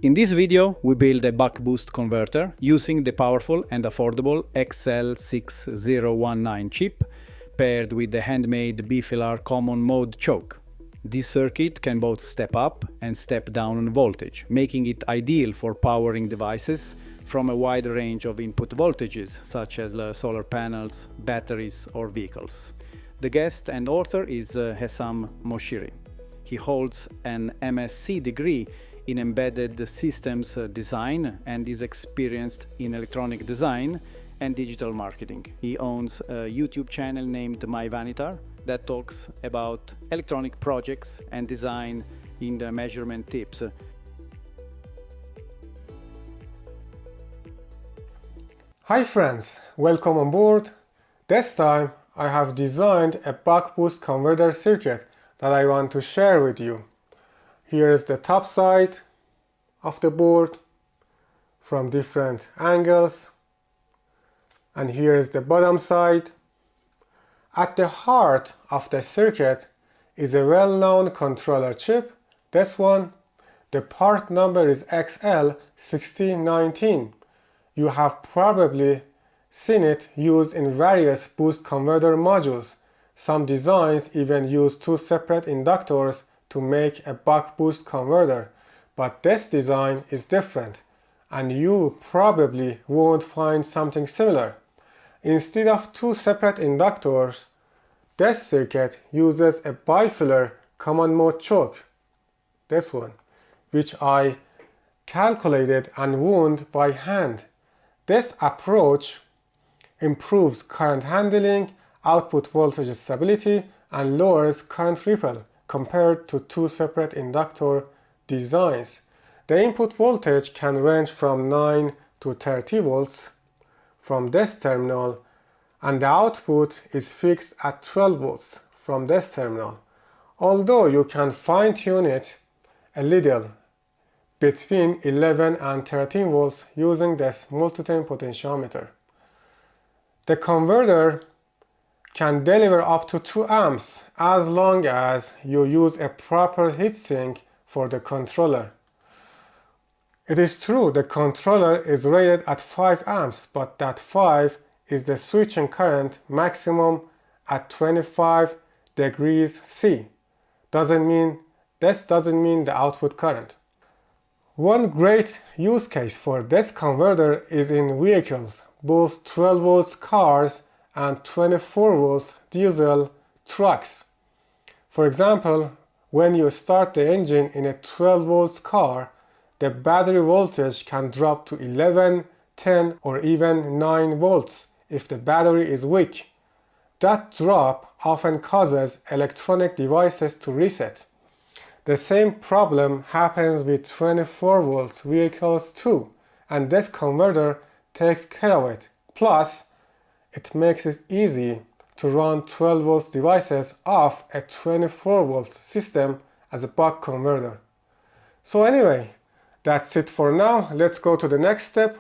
In this video, we build a buck-boost converter using the powerful and affordable XL6019 chip paired with the handmade bifilar common mode choke. This circuit can both step up and step down in voltage, making it ideal for powering devices from a wide range of input voltages, such as solar panels, batteries, or vehicles. The guest and author is Hessam Moshiri. He holds an MSc degree in embedded systems design and is experienced in electronic design and digital marketing. He owns a YouTube channel named My Vanitar that talks about electronic projects and design in the measurement tips. Hi friends, welcome on board. This time I have designed a buck-boost converter circuit that I want to share with you. Here is the top side of the board from different angles, and here is the bottom side. At the heart of the circuit is a well-known controller chip. This one, the part number is XL6019. You have probably seen it used in various boost converter modules. Some designs even use two separate inductors to make a buck-boost converter, but this design is different, and you probably won't find something similar. Instead of two separate inductors, this circuit uses a bifilar common mode choke, this one, which I calculated and wound by hand. This approach improves current handling, output voltage stability, and lowers current ripple compared to two separate inductor designs. The input voltage can range from 9 to 30 volts from this terminal, and the output is fixed at 12 volts from this terminal, although you can fine-tune it a little between 11 and 13 volts using this multi-tone potentiometer. The converter can deliver up to 2 amps as long as you use a proper heatsink for the controller. It is true the controller is rated at 5 amps, but that 5 is the switching current maximum at 25 degrees C. This doesn't mean the output current. One great use case for this converter is in vehicles, both 12 volts cars and 24 volts diesel trucks. For example, when you start the engine in a 12 volts car, the battery voltage can drop to 11, 10 or even 9 volts if the battery is weak. That drop often causes electronic devices to reset. The same problem happens with 24 volts vehicles too, and this converter takes care of it. Plus, it makes it easy to run 12 volts devices off a 24 volts system as a buck converter. So anyway, that's it for now. Let's go to the next step.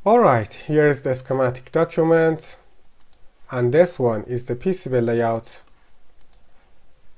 Alright, here is the schematic document, and this one is the PCB layout.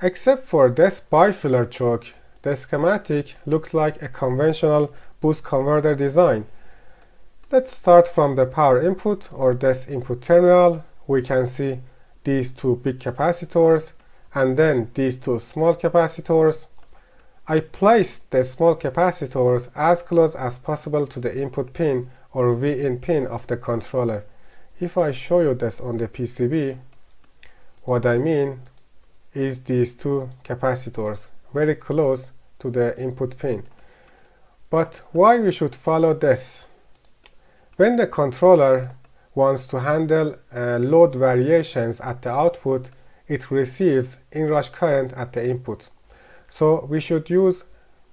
Except for this bifilar choke, the schematic looks like a conventional boost converter design. Let's start from the power input or this input terminal. We can see these two big capacitors and then these two small capacitors. I placed the small capacitors as close as possible to the input pin or V-in pin of the controller. If I show you this on the PCB, what I mean is these two capacitors very close to the input pin. But why we should follow this? When the controller wants to handle load variations at the output, it receives inrush current at the input. So we should use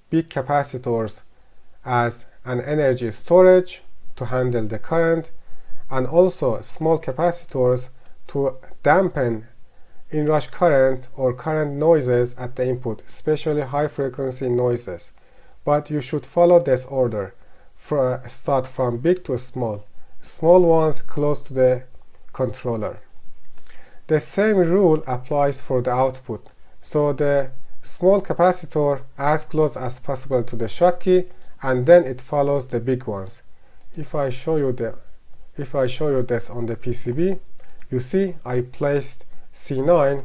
big capacitors as an energy storage to handle the current, and also small capacitors to dampen inrush current or current noises at the input, especially high frequency noises. But you should follow this order. Start from big to small. Small ones close to the controller. The same rule applies for the output. So the small capacitor as close as possible to the Schottky and then it follows the big ones. If I show you this on the PCB, you see I placed C9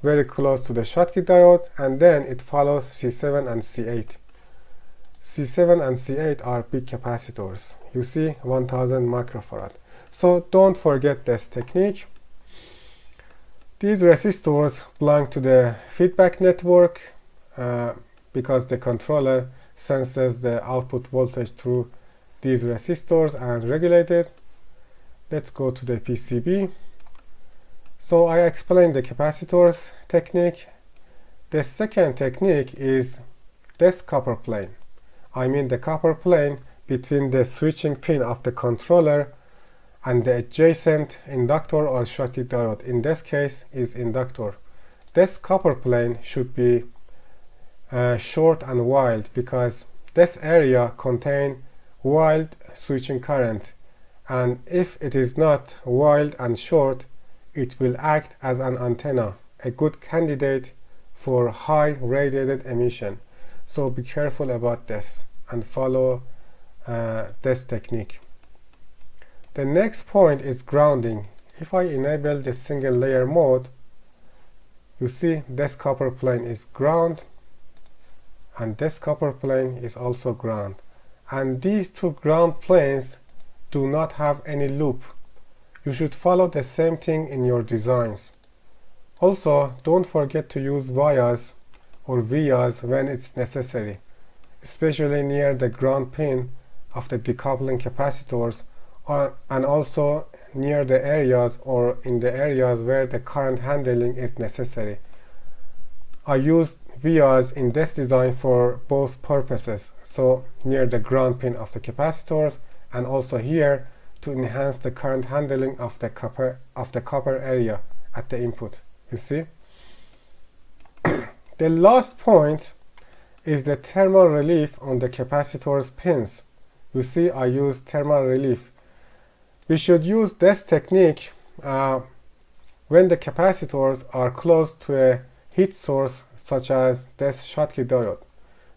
very close to the Schottky diode, and then it follows C7 and C8. C7 and C8 are big capacitors. You see 1000 microfarad. So don't forget this technique. These resistors belong to the feedback network because the controller senses the output voltage through these resistors and regulate it. Let's go to the PCB. So I explained the capacitors technique. The second technique is this copper plane. I mean the copper plane between the switching pin of the controller and the adjacent inductor or Schottky diode. In this case is inductor. This copper plane should be short and wide because this area contains wild switching current, and if it is not wild and short, it will act as an antenna, a good candidate for high radiated emission. So be careful about this and follow this technique. The next point is grounding. If I enable the single layer mode, you see this copper plane is ground and this copper plane is also ground, and these two ground planes do not have any loop. You should follow the same thing in your designs. Also, don't forget to use vias or vias when it's necessary, especially near the ground pin of the decoupling capacitors, and also near the areas or in the areas where the current handling is necessary. I used vias in this design for both purposes, so near the ground pin of the capacitors and also here to enhance the current handling of the copper area at the input. You see? The last point is the thermal relief on the capacitor's pins. You see I use thermal relief. We should use this technique when the capacitors are close to a heat source such as this Schottky diode.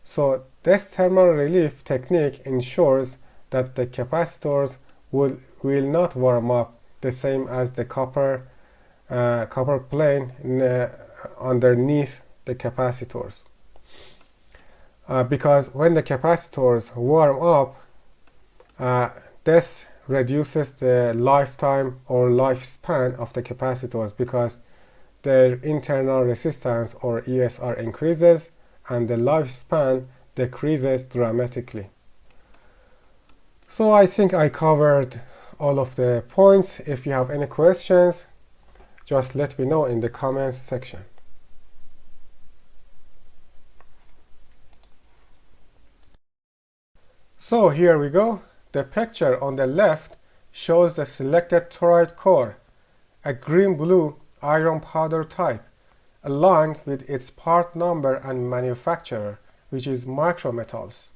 So this thermal relief technique ensures that the capacitors will not warm up the same as the copper plane underneath the capacitors. Because when the capacitors warm up, this reduces the lifetime or lifespan of the capacitors because their internal resistance or ESR increases and the lifespan decreases dramatically. So I think I covered all of the points. If you have any questions, just let me know in the comments section. So here we go. The picture on the left shows the selected toroid core, a green-blue iron powder type, along with its part number and manufacturer, which is Micrometals.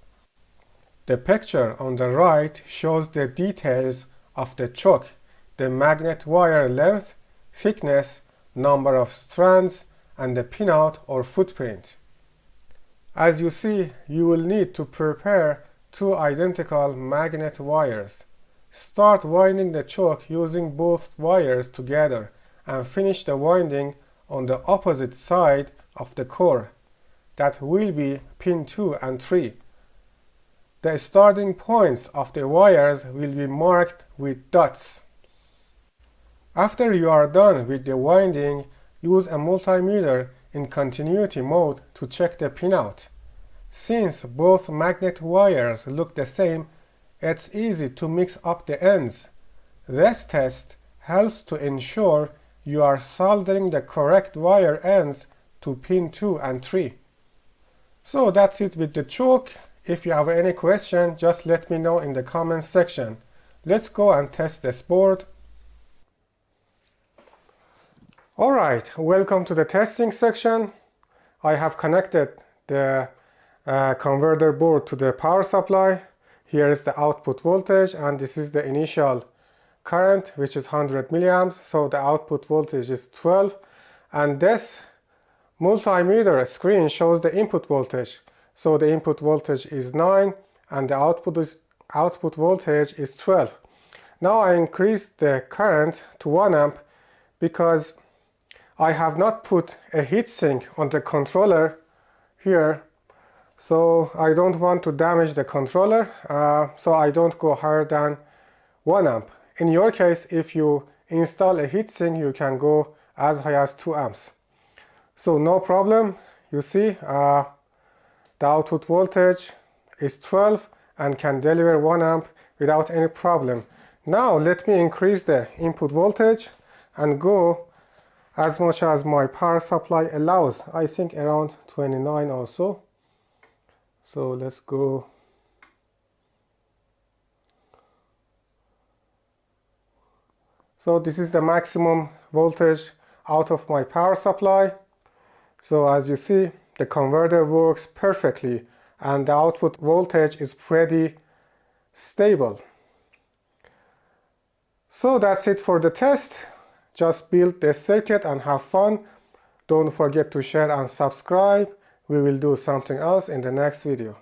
The picture on the right shows the details of the choke, the magnet wire length, thickness, number of strands, and the pinout or footprint. As you see, you will need to prepare two identical magnet wires. Start winding the choke using both wires together and finish the winding on the opposite side of the core. That will be pin 2 and 3. The starting points of the wires will be marked with dots. After you are done with the winding, use a multimeter in continuity mode to check the pinout. Since both magnet wires look the same, it's easy to mix up the ends. This test helps to ensure you are soldering the correct wire ends to pin 2 and 3. So that's it with the choke. If you have any question, just let me know in the comments section. Let's go and test this board. Alright, welcome to the testing section. I have connected the converter board to the power supply. Here is the output voltage and this is the initial current, which is 100 milliamps. So the output voltage is 12, and this multimeter screen shows the input voltage. So the input voltage is 9 and the output voltage is 12. Now I increased the current to 1 amp because I have not put a heatsink on the controller here, so I don't want to damage the controller, so I don't go higher than 1 amp. In your case, if you install a heatsink, you can go as high as 2 amps. So no problem, you see the output voltage is 12 and can deliver 1 amp without any problem. Now let me increase the input voltage and go as much as my power supply allows. I think around 29 or so. So let's go. So this is the maximum voltage out of my power supply. So as you see, the converter works perfectly and the output voltage is pretty stable. So that's it for the test. Just build the circuit and have fun. Don't forget to share and subscribe. We will do something else in the next video.